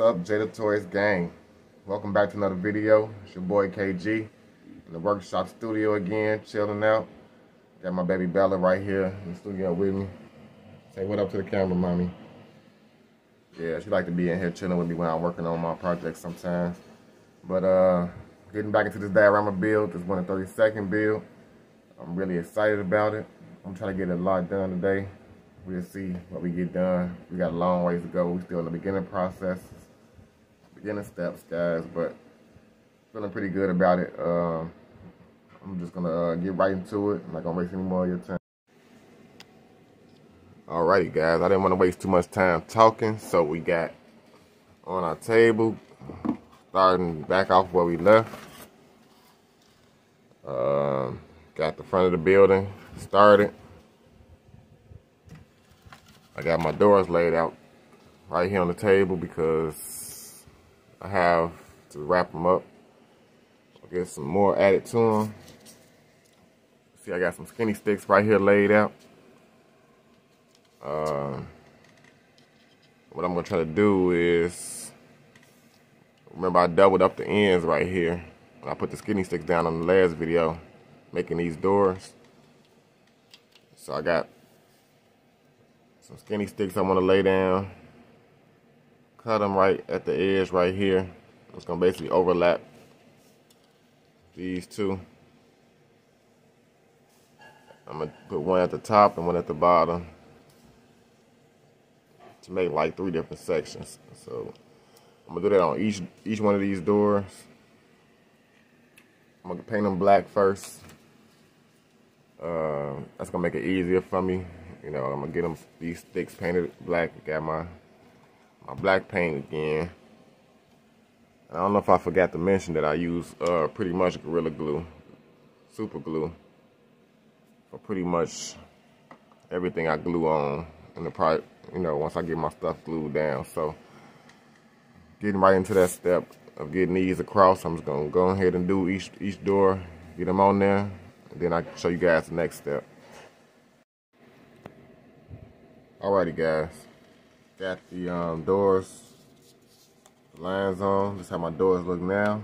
up, Jada Toys gang? Welcome back to another video. It's your boy KG in the workshop studio again, chilling out. Got my baby Bella right here in the studio with me. Say what up to the camera, mommy. Yeah, she like to be in here chilling with me when I'm working on my projects sometimes. But getting back into this diorama build, this 132nd build. I'm really excited about it. I'm trying to get a lot done today. We'll see what we get done. We got a long ways to go. We're still in the beginning process, beginning steps, guys, but feeling pretty good about it. I'm just gonna get right into it. I'm not gonna waste any more of your time. Alrighty, guys, I didn't want to waste too much time talking, so we got on our table, starting back off where we left. Got the front of the building started. I got my doors laid out right here on the table because I have to wrap them up. I'll get some more added to them. See, I got some skinny sticks right here laid out. What I'm gonna try to do is, remember I doubled up the ends right here when I put the skinny sticks down on the last video, making these doors. So I got some skinny sticks I want to lay down, cut them right at the edge right here. It's going to basically overlap these two. I'm going to put one at the top and one at the bottom to make like 3 different sections. So I'm going to do that on each one of these doors. I'm going to paint them black first. That's going to make it easier for me. You know, I'm gonna get these sticks painted black. Got my black paint again. And I don't know if I forgot to mention that I use pretty much Gorilla Glue, super glue, for pretty much everything I glue on in the project. You know, once I get my stuff glued down. So getting right into that step of getting these across, I'm just gonna go ahead and do each door, get them on there, and then I can show you guys the next step. Alrighty, guys, got the doors, lines on. This is how my doors look now.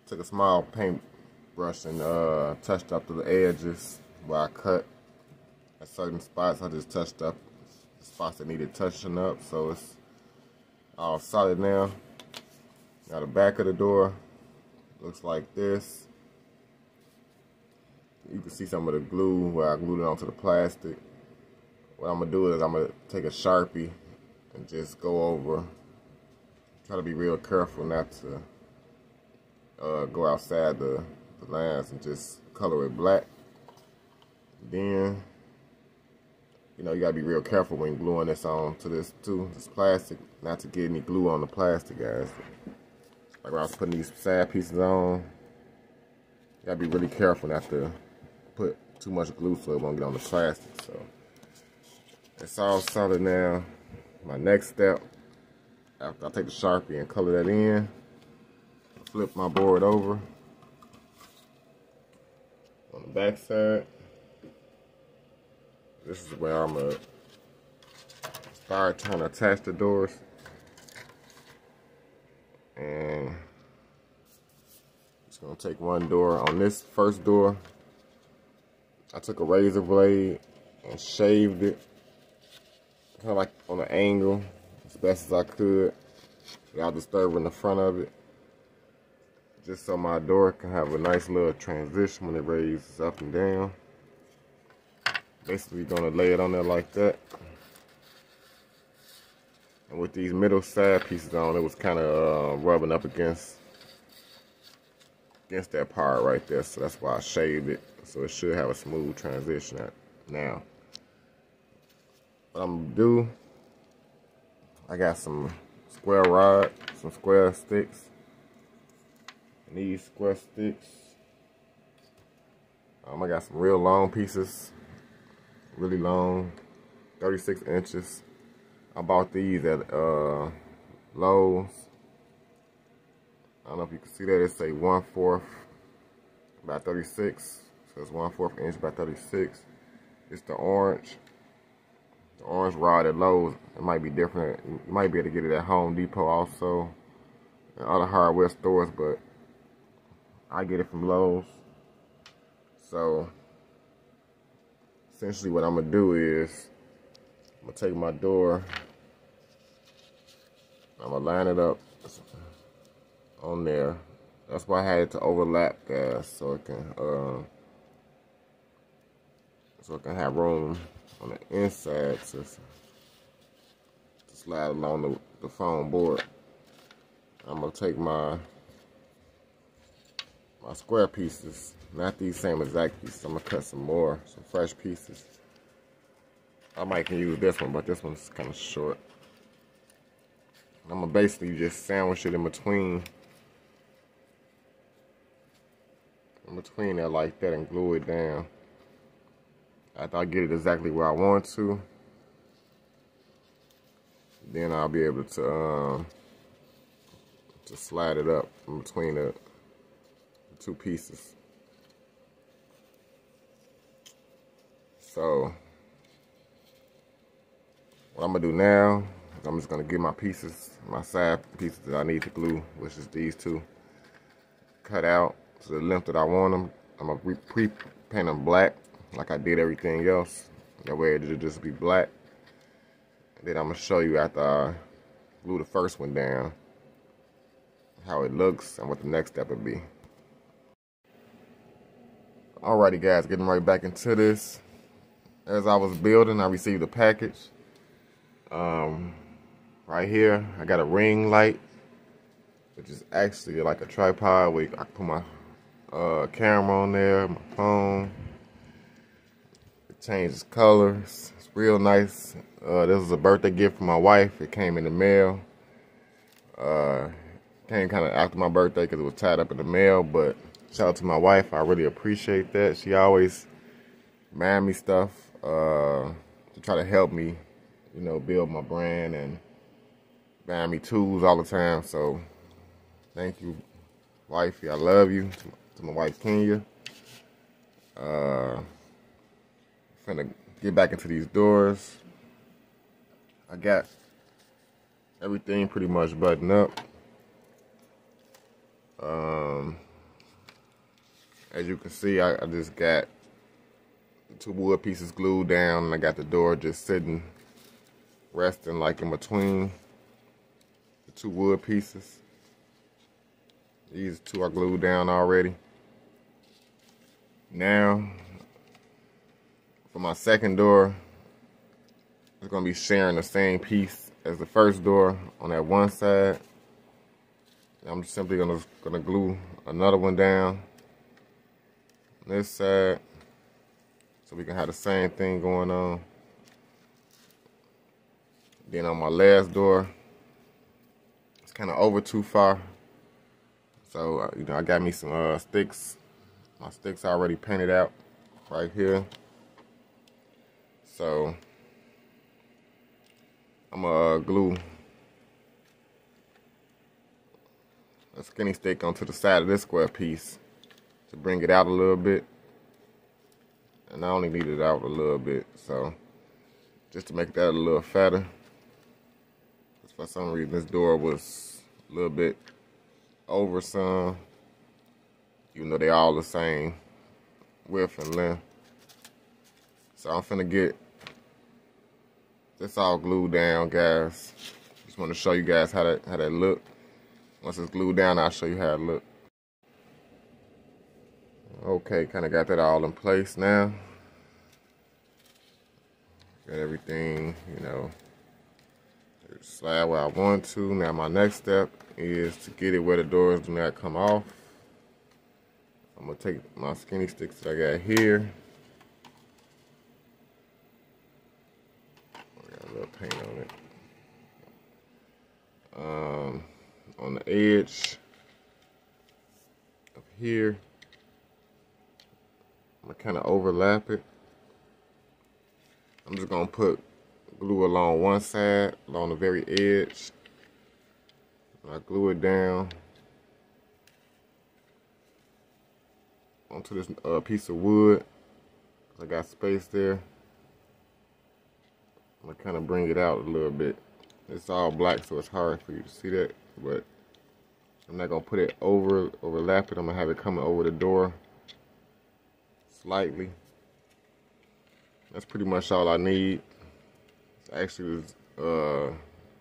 Took a small paint brush and touched up to the edges where I cut at certain spots. I just touched up the spots that needed touching up, so it's all solid now. Now the back of the door looks like this. You can see some of the glue where I glued it onto the plastic. What I'm gonna do is I'm gonna take a Sharpie and just go over, try to be real careful not to go outside the lines and just color it black. Then, you know, you gotta be real careful when gluing this on to this plastic, not to get any glue on the plastic, guys. Like when I was putting these side pieces on, you gotta be really careful not to put too much glue so it won't get on the plastic. So it's all solid now. My next step, after I take the Sharpie and color that in, flip my board over on the back side. This is where I'm gonna start trying to attach the doors. And just gonna take one door. On this first door, I took a razor blade and shaved it, kind of like on an angle as best as I could without disturbing the front of it, just so my door can have a nice little transition when it raises up and down. Basically gonna lay it on there like that, and with these middle side pieces on, it was kind of rubbing up against that part right there, so that's why I shaved it, so it should have a smooth transition now. What I'm gonna do, I got some square rod, some square sticks. And these square sticks, I got some real long pieces, really long, 36 inches. I bought these at Lowe's. I don't know if you can see that. It say 1/4 by 36, so it's 1/4 inch by 36. It's the orange. The orange rod at Lowe's, it might be different. You might be able to get it at Home Depot also, and other hardware stores, but I get it from Lowe's. So essentially what I'm gonna do is I'm gonna take my door, I'm gonna line it up on there. That's why I had it to overlap, guys, so it can have room on the inside to slide along the foam board. I'm gonna take my square pieces, not these same exact pieces. I'm gonna cut some fresh pieces. I might can use this one, but this one's kind of short. I'm gonna basically just sandwich it in between there like that and glue it down. After I get it exactly where I want to, then I'll be able to slide it up in between the two pieces. So what I'm gonna do now is I'm just gonna get my pieces, my side pieces that I need to glue, which is these two, cut out to the length that I want them. I'm gonna pre-paint them black like I did everything else. That way it'll just be black. And then I'm gonna show you after I glue the first one down how it looks and what the next step would be. Alrighty guys, getting right back into this. As I was building, I received a package. Right here, I got a ring light, which is actually like a tripod where I can put my camera on there, my phone. It changes colors. It's real nice. This was a birthday gift from my wife. It came in the mail. Came kind of after my birthday because it was tied up in the mail, but shout out to my wife. I really appreciate that. She always buy me stuff to try to help me, you know, build my brand and buy me tools all the time. So thank you, wifey. I love you. To my wife, Kenya. Finna get back into these doors. I got everything pretty much buttoned up. As you can see, I just got the two wood pieces glued down, and I got the door just sitting, resting like in between the two wood pieces. These two are glued down already. Now, for my second door, it's gonna be sharing the same piece as the first door on that one side. I'm simply gonna glue another one down on this side, so we can have the same thing going on. Then on my last door, it's kind of over too far, so you know, I got me some sticks. My sticks already painted out right here, so I'm gonna glue a skinny stick onto the side of this square piece to bring it out a little bit. And I only need it out a little bit, so just to make that a little fatter. For some reason this door was a little bit over some, even though they all the same width and length. So I'm finna get this all glued down, guys. Just want to show you guys how that look. Once it's glued down, I'll show you how it look. Okay, kind of got that all in place now. Got everything, you know, slide where I want to. Now my next step is to get it where the doors do not come off. I'm gonna take my skinny sticks that I got here. I got a little paint on it. On the edge of here, I'm gonna kind of overlap it. I'm just gonna put glue along one side, along the very edge. I glue it down onto this piece of wood. I got space there. I'm gonna kind of bring it out a little bit. It's all black, so it's hard for you to see that, but I'm not gonna put it overlap it. I'm gonna have it coming over the door slightly. That's pretty much all I need. It's actually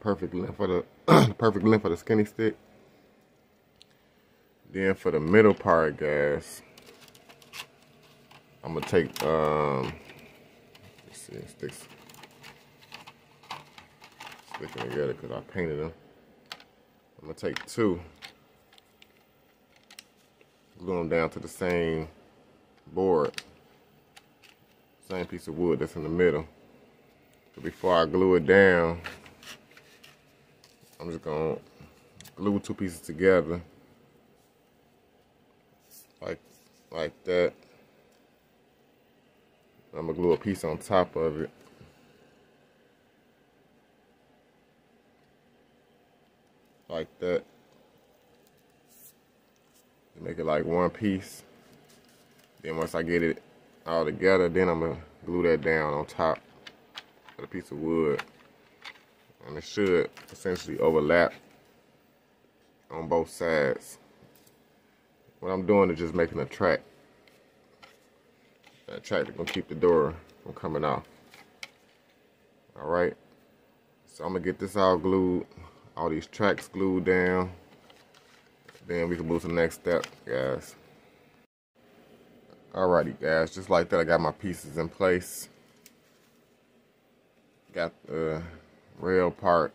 perfect length for the perfect length for the skinny stick. Then for the middle part, guys, I'm gonna take let's see, sticks sticking together because I painted them. I'm gonna take two, glue them down to the same board, same piece of wood that's in the middle. So before I glue it down, I'm just gonna glue two pieces together like that. I'm gonna glue a piece on top of it. Like that. Make it like one piece. Then once I get it all together, then I'm gonna glue that down on top of the piece of wood. And it should essentially overlap on both sides. What I'm doing is just making a track. That track is gonna keep the door from coming off. Alright. So I'm gonna get this all glued, all these tracks glued down. Then we can move to the next step, guys. Alrighty, guys, just like that, I got my pieces in place. Got the rail part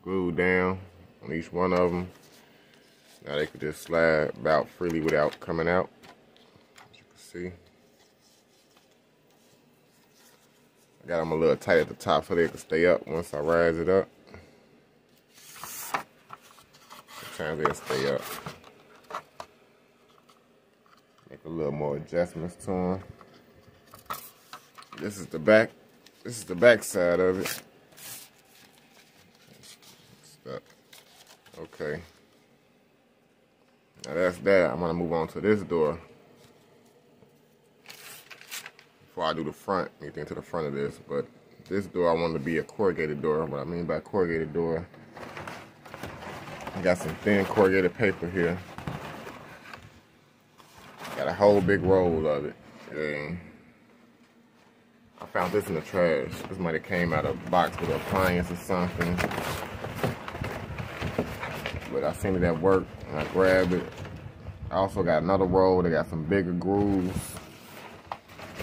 glued down on each one of them. Now they could just slide about freely without coming out, as you can see. I got them a little tight at the top so they can stay up once I rise it up. Sometimes they'll stay up. Make a little more adjustments to them. This is the back. This is the back side of it. Stuck. Okay. Now that's that. I'm gonna move on to this door. Before I do the front, anything to the front of this, but this door I want to be a corrugated door. What I mean by corrugated door, I got some thin corrugated paper here. Got a whole big roll of it. And I found this in the trash. This might have came out of a box with an appliance or something. But I seen it at work and I grabbed it. I also got another roll that got some bigger grooves.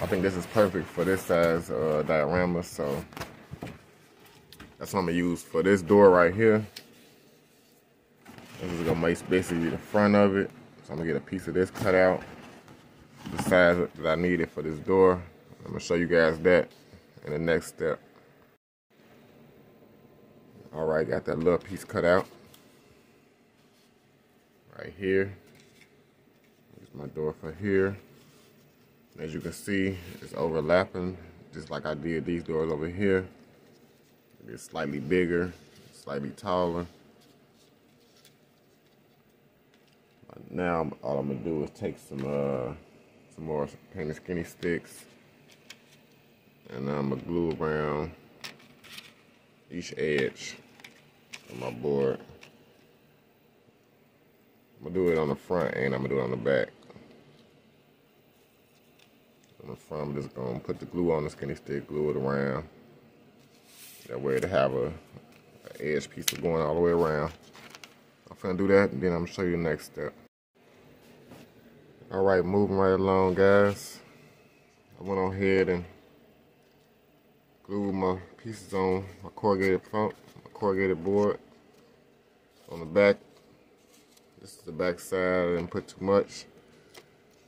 I think this is perfect for this size diorama, so that's what I'm gonna use for this door right here. This is gonna make basically the front of it. So I'm gonna get a piece of this cut out, the size that I needed for this door. I'm gonna show you guys that in the next step. All right, got that little piece cut out right here. Here's my door for here. As you can see, it's overlapping just like I did these doors over here. It's slightly bigger, slightly taller. Now all I'm gonna do is take some more painted skinny sticks, and I'm gonna glue around each edge of my board. I'm gonna do it on the front and I'm gonna do it on the back. On the front, I'm just gonna put the glue on the skinny stick, glue it around. That way to have a edge piece of going all the way around. I'm gonna do that, and then I'm gonna show you the next step. All right, moving right along, guys. I went on ahead and glued my pieces on my corrugated front, my corrugated board. On the back, this is the back side. I didn't put too much.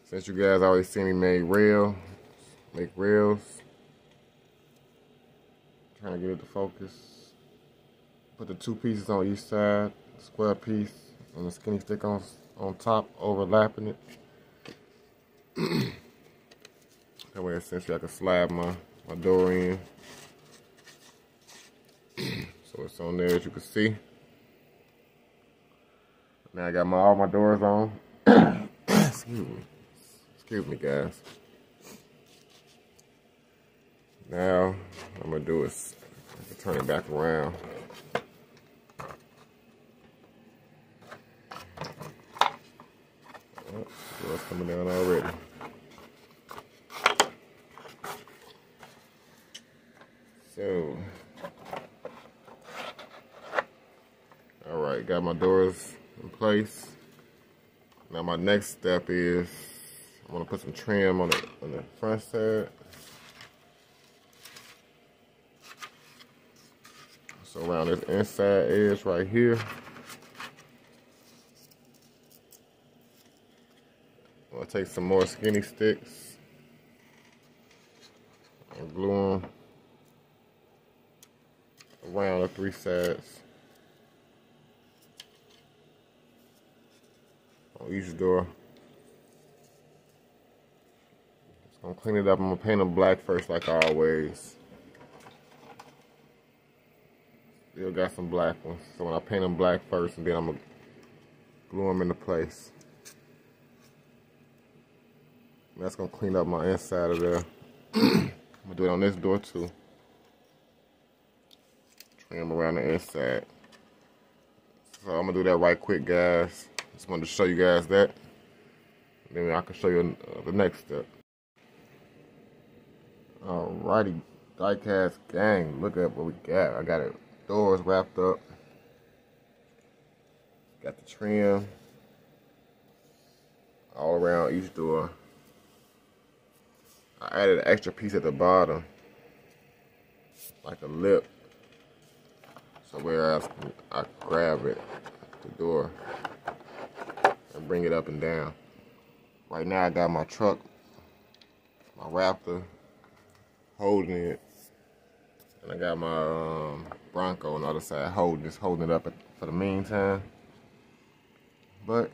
Since you guys always see me make rails. Trying to get it to focus. Put the two pieces on each side, square piece, and the skinny stick on top, overlapping it. That way essentially I can slide my door in. So it's on there as you can see. Now I got all my doors on. Excuse me, guys. Now I'm gonna do is Turn it back around. Oh, door's coming down already. So, all right, got my doors in place. Now my next step is I want to put some trim on the front side. So around this inside edge right here, I'm gonna take some more skinny sticks and glue them around the three sides on each door. Just gonna clean it up. I'm gonna paint them black first, like always. Still got some black ones, so when I paint them black first, and then I'm gonna glue them into place. And that's gonna clean up my inside of there. I'm gonna do it on this door too. Trim around the inside. So I'm gonna do that right quick, guys. Just wanted to show you guys that. Then I can show you the next step. Alrighty, diecast gang. Look at what we got. I got it. Doors wrapped up. Got the trim all around each door. I added an extra piece at the bottom, like a lip, so where I grab it, the door, and bring it up and down. Right now I got my truck, my Raptor, holding it, and I got my Bronco on the other side holding it up for the meantime. But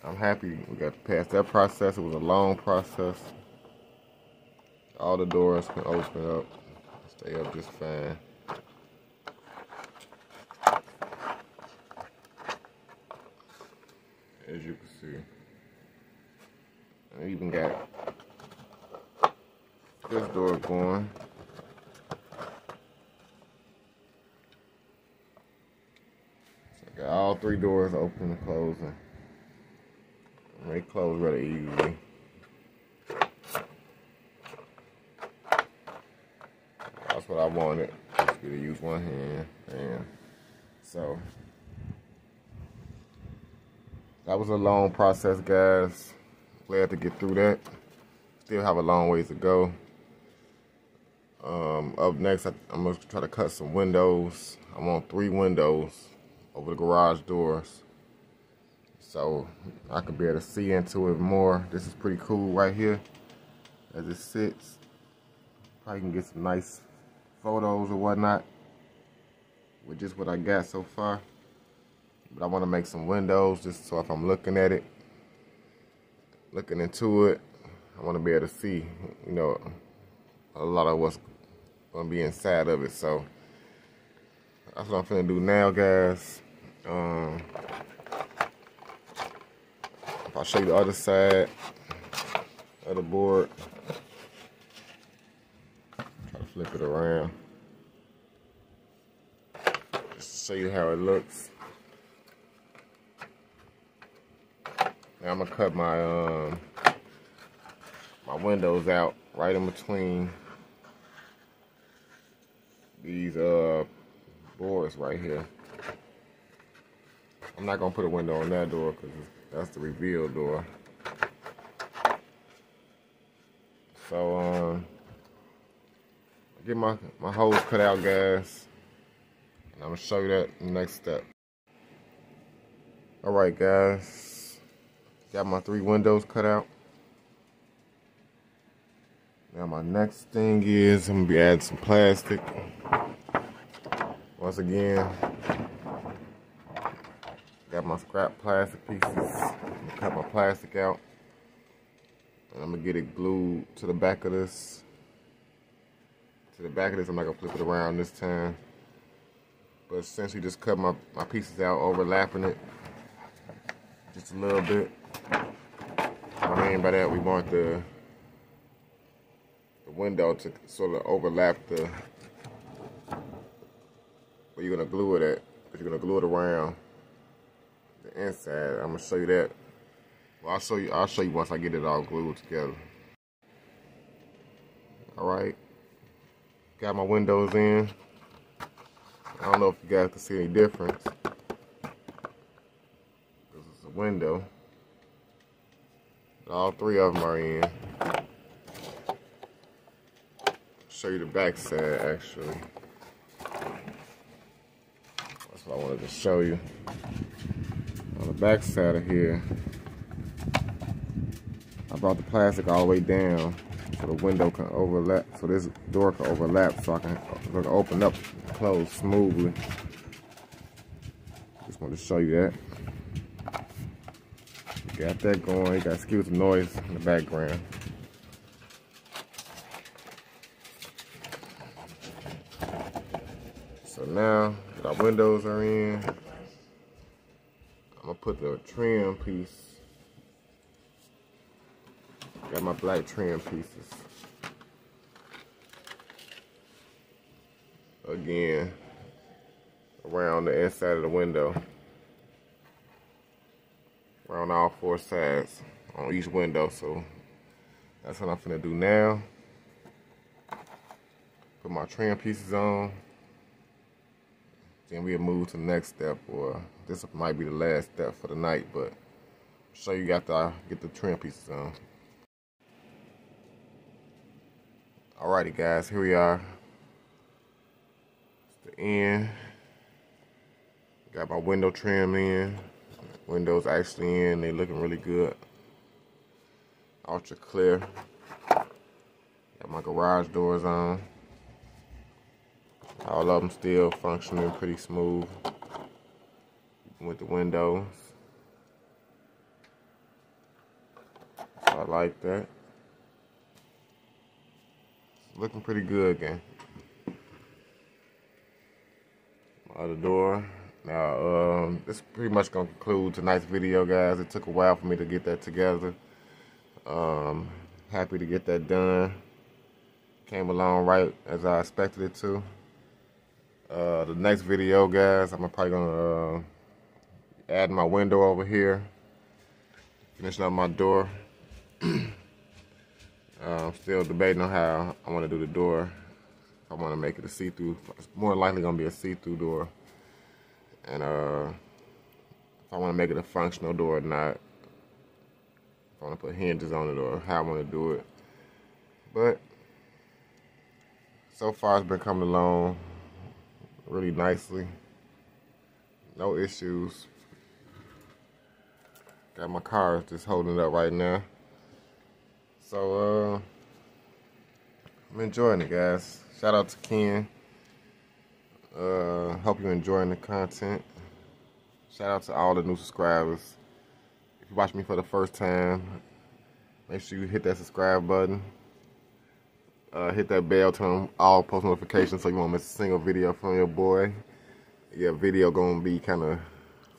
I'm happy we got past that process. It was a long process. All the doors can open up, stay up just fine. As you can see, I even got this door going. So I got all three doors open and closing. They close really easily. That's what I wanted. Just get to use one hand. And so that was a long process, guys. Glad to get through that. Still have a long ways to go. Up next, I'm gonna try to cut some windows. I want 3 windows over the garage doors, so I can be able to see into it more. This is pretty cool right here as it sits. Probably can get some nice photos or whatnot with just what I got so far. But I want to make some windows just so if I'm looking at it, looking into it, I want to be able to see, you know, a lot of what's going to be inside of it. So that's what I'm finna do now, guys. If I show you the other side of the board, try to flip it around just to show you how it looks. Now I'm gonna cut my my windows out right in between these boards right here. I'm not gonna put a window on that door because that's the reveal door. So get my holes cut out, guys, and I'm gonna show you that in the next step. All right, guys, got my 3 windows cut out. Now my next thing is I'm gonna be adding some plastic. Once again, got my scrap plastic pieces. I'm gonna cut my plastic out, and I'm gonna get it glued to the back of this. I'm not gonna flip it around this time, but essentially just cut my pieces out, overlapping it just a little bit. What I mean by that, we want the window to sort of overlap the where you're gonna glue it at. But you're gonna glue it around the inside. I'm gonna show you that. Well, I'll show you once I get it all glued together. All right, got my windows in. I don't know if you guys can see any difference. This is a window. All three of them are in. Show you the back side actually. That's what I wanted to show you. On the back side of here, I brought the plastic all the way down so the window can overlap, so this door can overlap so I can open up and close smoothly. Just wanted to show you that. You got that going, you got to excuse the noise in the background. So now that our windows are in, I'm gonna put the trim piece. Got my black trim pieces. Again, around the inside of the window. Around all four sides on each window. So that's what I'm finna do now. Put my trim pieces on. Then we'll move to the next step, or this might be the last step for the night, but show you after I get the trim pieces on. Alrighty guys, here we are. It's the end. Got my window trim in. Windows actually in, they looking really good. Ultra clear. Got my garage doors on. All of them still functioning pretty smooth with the windows. So I like that. It's looking pretty good again. My other door. Now, this is pretty much gonna conclude tonight's video, guys. It took a while for me to get that together. Happy to get that done. Came along right as I expected it to. The next video, guys, I'm probably gonna add my window over here, finishing up my door. I'm still debating on how I want to do the door. I want to make it a see-through. It's more likely gonna be a see-through door, and if I want to make it a functional door or not. If I want to put hinges on it or how I want to do it. But so far, it's been coming along really nicely. No issues. Got my car just holding it up right now. So I'm enjoying it, guys. Shout out to Ken. Hope you're enjoying the content. Shout out to all the new subscribers. If you watch me for the first time, make sure you hit that subscribe button. Hit that bell, turn on all post notifications so you won't miss a single video from your boy. Yeah, video gonna be kind of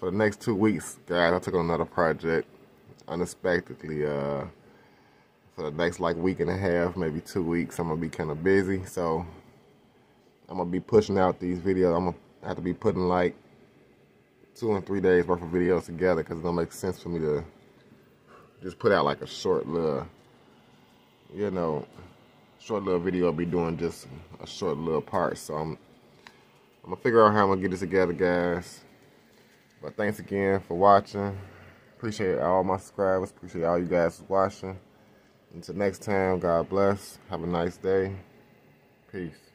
for the next 2 weeks, guys. I took on another project unexpectedly. For the next like week and a half, maybe 2 weeks, I'm gonna be kind of busy. So I'm gonna be pushing out these videos. I'm gonna have to be putting like 2 and 3 days worth of videos together because it don't make sense for me to just put out like a short little, you know, short little video. I'll be doing just a short little part. So I'm gonna figure out how I'm gonna get this together, guys. But thanks again for watching. Appreciate all my subscribers. Appreciate all you guys watching. Until next time, God bless. Have a nice day. Peace.